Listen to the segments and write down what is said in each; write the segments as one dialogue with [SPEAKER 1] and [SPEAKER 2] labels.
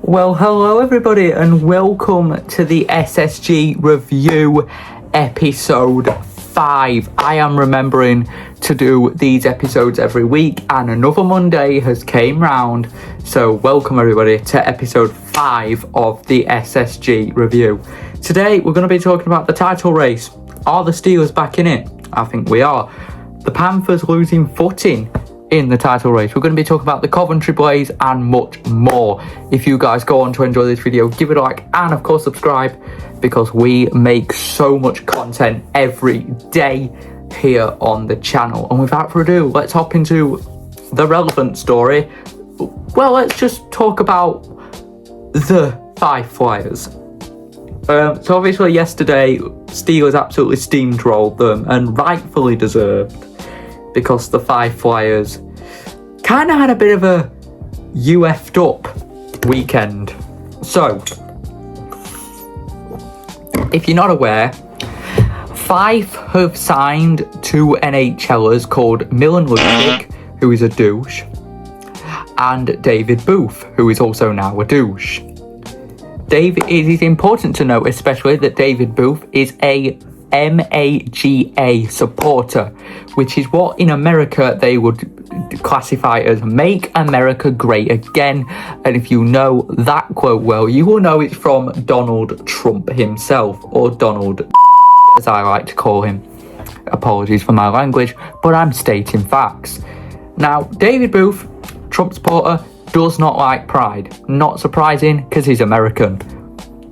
[SPEAKER 1] Well, hello everybody and welcome to the SSG review episode 5. I am remembering to do these episodes every week and another Monday has came round. So welcome everybody to episode 5 of the SSG review. Today we're going to be talking about the title race. Are the Steelers back in it? I think we are. The Panthers losing footing in the title race. We're going to be talking about the Coventry Blaze and much more. If you guys go on to enjoy this video, give it a like and of course subscribe, because we make so much content every day here on the channel. And without further ado, let's hop into the relevant story. Well, let's just talk about the Fife Flyers. So obviously yesterday Steelers absolutely steamrolled them, and rightfully deserved, because the Fife Flyers kind of had a bit of a UF'd up weekend. So, if you're not aware, Fife have signed two NHLers called Milan Lucic, who is a douche, and David Booth, who is also now a douche. It is important to note especially that David Booth is a MAGA supporter, which is what in America they would classify as Make America Great Again. And if you know that quote well, you will know it's from Donald Trump himself, or Donald as I like to call him. Apologies for my language, but I'm stating facts. Now, David Booth, Trump supporter, does not like pride. Not surprising, because he's American.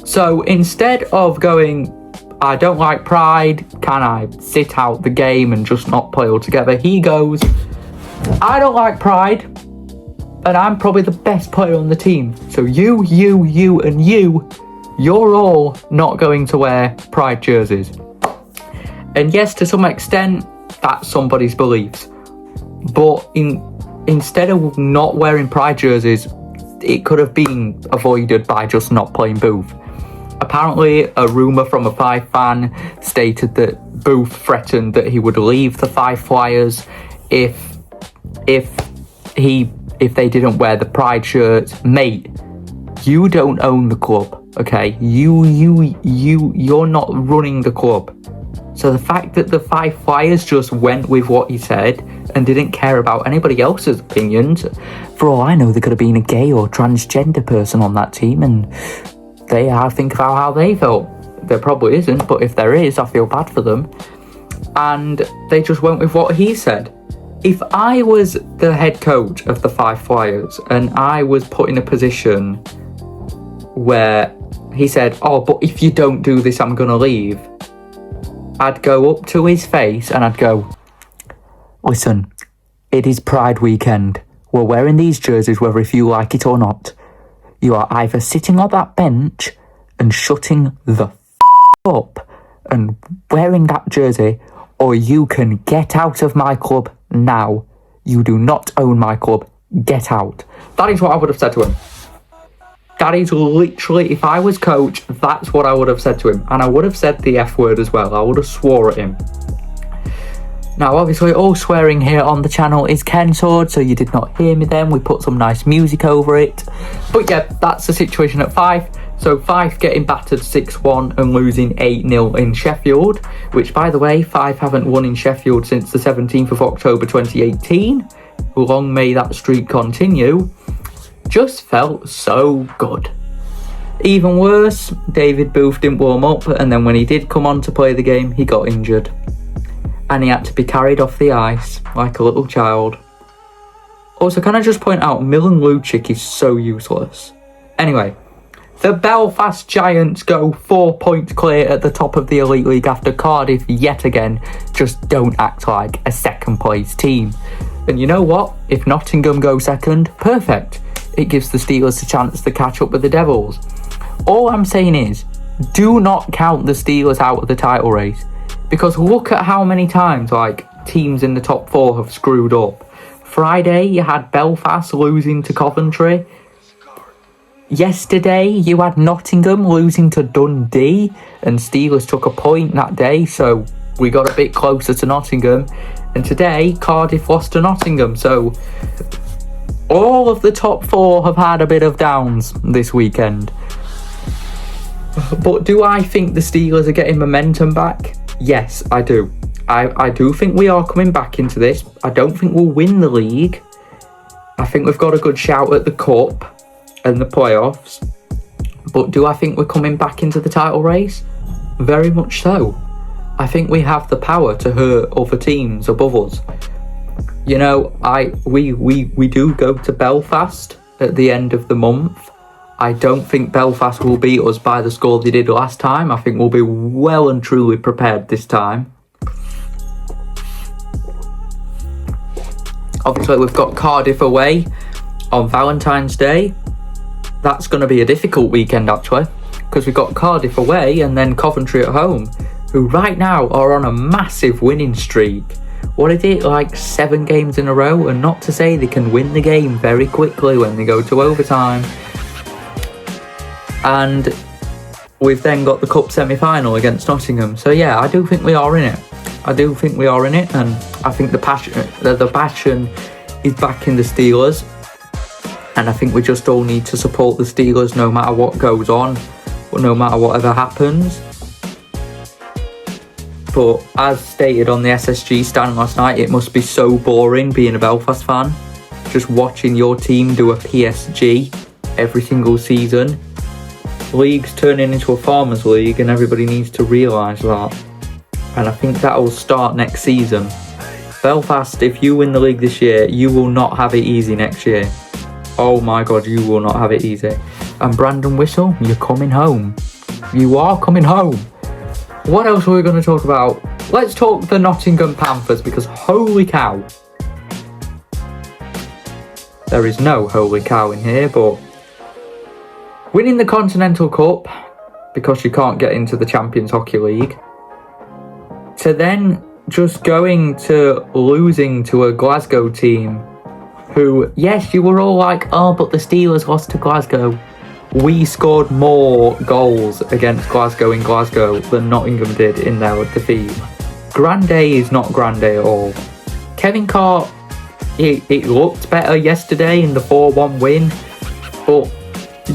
[SPEAKER 1] So instead of going, I don't like pride, can I sit out the game and just not play altogether, he goes, I don't like pride, and I'm probably the best player on the team. So you, and you're all not going to wear pride jerseys. And yes, to some extent, that's somebody's beliefs. But instead of not wearing pride jerseys, it could have been avoided by just not playing Booth. Apparently, a rumour from a Fife fan stated that Booth threatened that he would leave the Fife Flyers if they didn't wear the pride shirts. Mate, you don't own the club, okay? You're not running the club. So the fact that the Fife Flyers just went with what he said and didn't care about anybody else's opinions, for all I know, there could have been a gay or transgender person on that team, and they had to think about how they felt. There probably isn't, but if there is, I feel bad for them. And they just went with what he said. If I was the head coach of the Fife Flyers and I was put in a position where he said, oh, but if you don't do this, I'm going to leave, I'd go up to his face and I'd go, listen, it is Pride weekend. We're wearing these jerseys whether if you like it or not. You are either sitting on that bench and shutting the up and wearing that jersey, or you can get out of my club now. You do not own my club. Get out. That is what I would have said to him. That is literally, if I was coach, that's what I would have said to him. And I would have said the F word as well. I would have swore at him. Now, obviously, all swearing here on the channel is cancelled, so you did not hear me then. We put some nice music over it. But yeah, that's the situation at Fife. So Fife getting battered 6-1 and losing 8-0 in Sheffield, which, by the way, Fife haven't won in Sheffield since the 17th of October 2018. Long may that streak continue. Just felt so good. Even worse, David Booth didn't warm up, and then when he did come on to play the game, he got injured. And he had to be carried off the ice like a little child. Also, can I just point out, Milan Lucic is so useless. Anyway, the Belfast Giants go 4 points clear at the top of the Elite League after Cardiff yet again just don't act like a second place team. And you know what? If Nottingham go second, perfect. It gives the Steelers a chance to catch up with the Devils. All I'm saying is, do not count the Steelers out of the title race. Because look at how many times, teams in the top 4 have screwed up. Friday, you had Belfast losing to Coventry. Yesterday, you had Nottingham losing to Dundee. And Steelers took a point that day, so we got a bit closer to Nottingham. And today, Cardiff lost to Nottingham. So All of the top 4 have had a bit of downs this weekend. But do I think the Steelers are getting momentum back? Yes, I do. I do think we are coming back into this. I don't think we'll win the league. I think we've got a good shout at the Cup and the playoffs. But do I think we're coming back into the title race? Very much so. I think we have the power to hurt other teams above us. You know, we do go to Belfast at the end of the month. I don't think Belfast will beat us by the score they did last time. I think we'll be well and truly prepared this time. Obviously, we've got Cardiff away on Valentine's Day. That's going to be a difficult weekend, actually, because we've got Cardiff away and then Coventry at home, who right now are on a massive winning streak. What is it, like 7 games in a row? And not to say they can win the game very quickly when they go to overtime. And we've then got the Cup semi-final against Nottingham. So yeah, I do think we are in it. And I think the passion is back in the Steelers. And I think we just all need to support the Steelers no matter what goes on, or no matter whatever happens. But as stated on the SSG stand last night, it must be so boring being a Belfast fan. Just watching your team do a PSG every single season. League's turning into a farmers league and everybody needs to realise that. And I think that will start next season. Belfast, if you win the league this year, you will not have it easy next year. Oh my God, you will not have it easy. And Brandon Whistle, you're coming home. You are coming home. What else are we going to talk about? Let's talk the Nottingham Panthers, because holy cow. There is no holy cow in here, but winning the Continental Cup, because you can't get into the Champions Hockey League, to then just going to losing to a Glasgow team who, yes, you were all like, oh, but the Steelers lost to Glasgow. We scored more goals against Glasgow in Glasgow than Nottingham did in their defeat. Grande is not grande at all. Kevin Carr, it looked better yesterday in the 4-1 win, but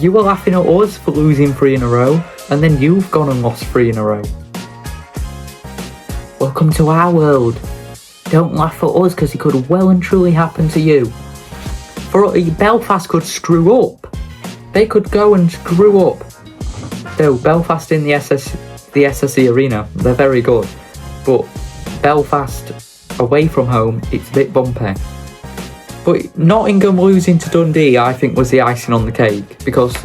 [SPEAKER 1] you were laughing at us for losing 3 in a row, and then you've gone and lost 3 in a row. Welcome to our world. Don't laugh at us, because it could well and truly happen to you. Belfast could screw up. They could go and screw up. Though Belfast in the SSE Arena, they're very good. But Belfast away from home, it's a bit bumpy. But Nottingham losing to Dundee, I think, was the icing on the cake. Because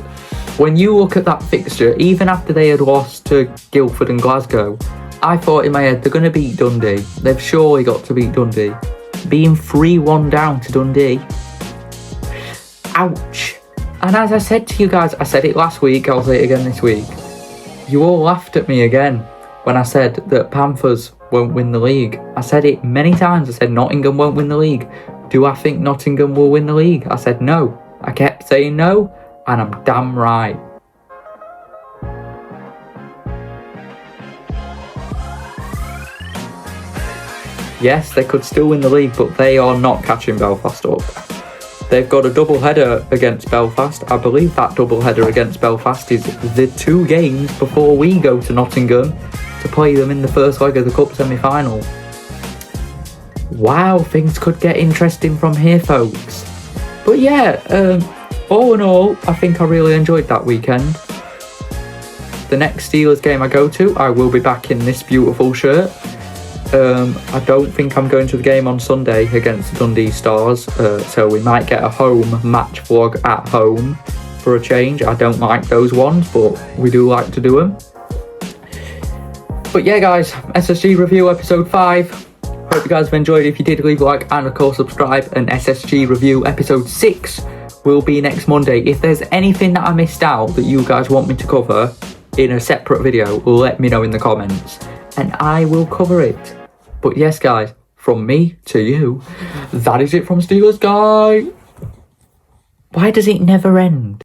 [SPEAKER 1] when you look at that fixture, even after they had lost to Guildford and Glasgow, I thought in my head, they're going to beat Dundee. They've surely got to beat Dundee. Being 3-1 down to Dundee. Ouch. And as I said to you guys, I said it last week, I'll say it again this week. You all laughed at me again when I said that Panthers won't win the league. I said it many times. I said Nottingham won't win the league. Do I think Nottingham will win the league? I said no. I kept saying no, and I'm damn right. Yes, they could still win the league, but they are not catching Belfast up. They've got a double-header against Belfast. I believe that double-header against Belfast is the 2 games before we go to Nottingham to play them in the first leg of the Cup semi-final. Wow, things could get interesting from here, folks. But yeah, all in all, I think I really enjoyed that weekend. The next Steelers game I go to, I will be back in this beautiful shirt. I don't think I'm going to the game on Sunday against Dundee Stars, so we might get a home match vlog at home for a change. I don't like those ones, but we do like to do them. But yeah, guys, SSG Review Episode 5. Hope you guys have enjoyed. If you did, leave a like and of course subscribe. And SSG Review Episode 6 will be next Monday. If there's anything that I missed out that you guys want me to cover in a separate video, let me know in the comments and I will cover it. But yes, guys, from me to you, that is it from Steelers Guy. Why does it never end?